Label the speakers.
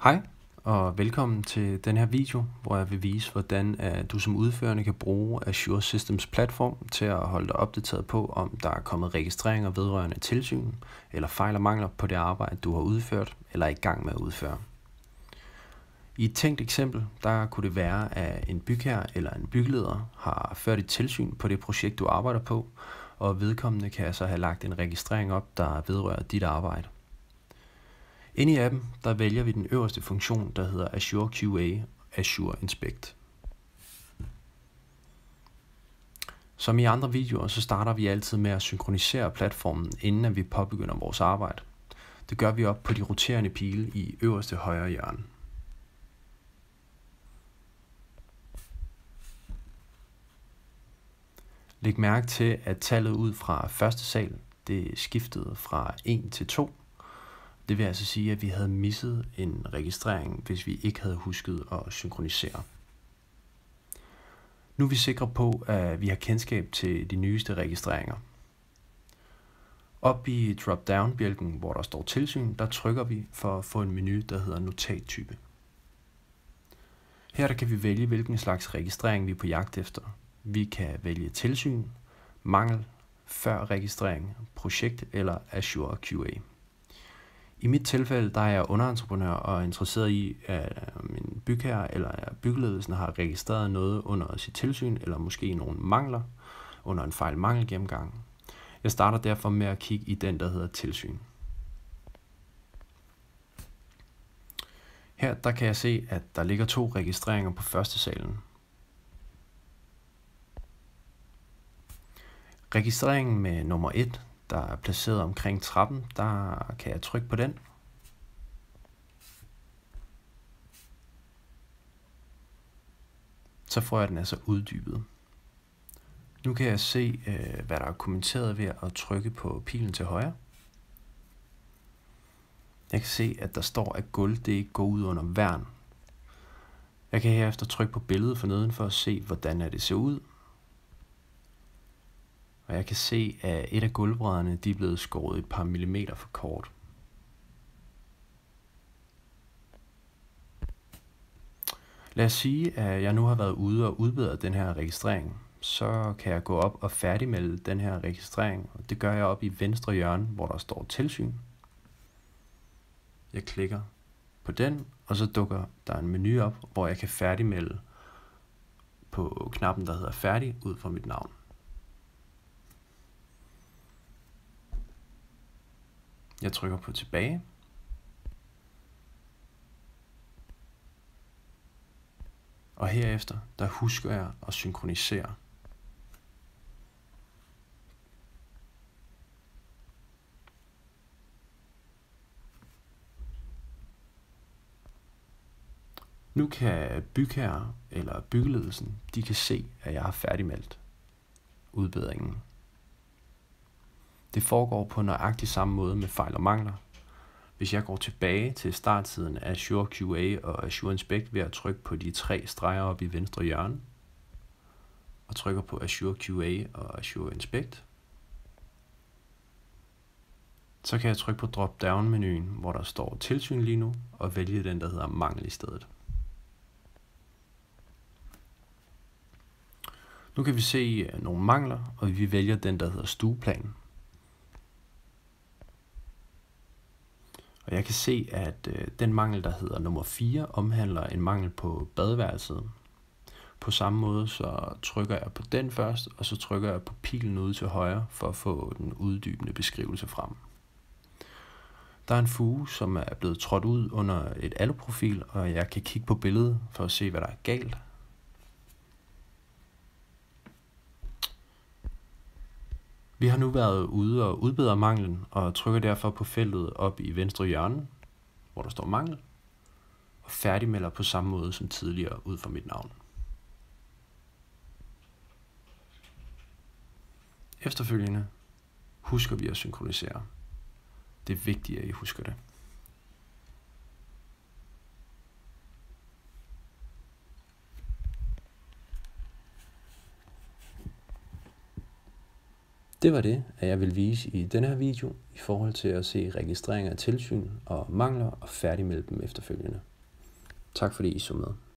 Speaker 1: Hej og velkommen til den her video, hvor jeg vil vise, hvordan du som udførende kan bruge Azure Systems Platform til at holde dig opdateret på, om der er kommet registreringer vedrørende tilsyn eller fejl og mangler på det arbejde, du har udført eller er i gang med at udføre. I et tænkt eksempel, der kunne det være, at en bygherre eller en byggeleder har ført et tilsyn på det projekt, du arbejder på, og vedkommende kan så have lagt en registrering op, der vedrører dit arbejde. Inde i appen, der vælger vi den øverste funktion, der hedder Azure QA, Azure Inspect. Som i andre videoer, så starter vi altid med at synkronisere platformen, inden at vi påbegynder vores arbejde. Det gør vi op på de roterende pile i øverste højre hjørne. Læg mærke til, at tallet ud fra første sal, det skiftede fra 1 til 2. Det vil altså sige, at vi havde misset en registrering, hvis vi ikke havde husket at synkronisere. Nu er vi sikre på, at vi har kendskab til de nyeste registreringer. Oppe i drop-down-bjælken, hvor der står tilsyn, der trykker vi for at få en menu, der hedder notattype. Her der kan vi vælge, hvilken slags registrering vi er på jagt efter. Vi kan vælge tilsyn, mangel, før registrering, projekt eller Azure QA. I mit tilfælde, der er jeg underentreprenør og er interesseret i, at min bygherre eller byggeledelsen har registreret noget under sit tilsyn, eller måske nogle mangler under en fejl-mangel gennemgang. Jeg starter derfor med at kigge i den, der hedder tilsyn. Her der kan jeg se, at der ligger 2 registreringer på første salen. Registreringen med nummer 1, der er placeret omkring trappen, der kan jeg trykke på den. Så får jeg den altså uddybet. Nu kan jeg se, hvad der er kommenteret ved at trykke på pilen til højre. Jeg kan se, at der står, at gulv det ikke går ud under værn. Jeg kan herefter trykke på billedet forneden for at se, hvordan det ser ud. Og jeg kan se, at et af gulvbrædderne de er blevet skåret et par millimeter for kort. Lad os sige, at jeg nu har været ude og udbedret den her registrering. Så kan jeg gå op og færdigmelde den her registrering. Og det gør jeg op i venstre hjørne, hvor der står tilsyn. Jeg klikker på den, og så dukker der en menu op, hvor jeg kan færdigmelde på knappen, der hedder færdig, ud fra mit navn. Jeg trykker på tilbage. Og herefter, der husker jeg at synkronisere. Nu kan bygherre eller byggeledelsen, de kan se, at jeg har færdigmeldt udbedringen. Det foregår på nøjagtig samme måde med fejl og mangler. Hvis jeg går tilbage til startsiden af Azure QA og Azure Inspect ved at trykke på de 3 streger op i venstre hjørne, og trykker på Azure QA og Azure Inspect, så kan jeg trykke på drop-down-menuen, hvor der står tilsyn lige nu, og vælge den, der hedder mangel i stedet. Nu kan vi se nogle mangler, og vi vælger den, der hedder stueplan. Og jeg kan se, at den mangel, der hedder nummer 4, omhandler en mangel på badeværelset. På samme måde så trykker jeg på den først, og så trykker jeg på pilen ude til højre for at få den uddybende beskrivelse frem. Der er en fuge, som er blevet trådt ud under et aluprofil, og jeg kan kigge på billedet for at se, hvad der er galt. Vi har nu været ude og udbedre manglen, og trykker derfor på feltet op i venstre hjørne, hvor der står mangel, og færdigmelder på samme måde som tidligere ud fra mit navn. Efterfølgende husker vi at synkronisere. Det er vigtigt, at I husker det. Det var det, at jeg vil vise i denne her video i forhold til at se registrering af tilsyn og mangler og færdigmelde dem efterfølgende. Tak fordi I så med.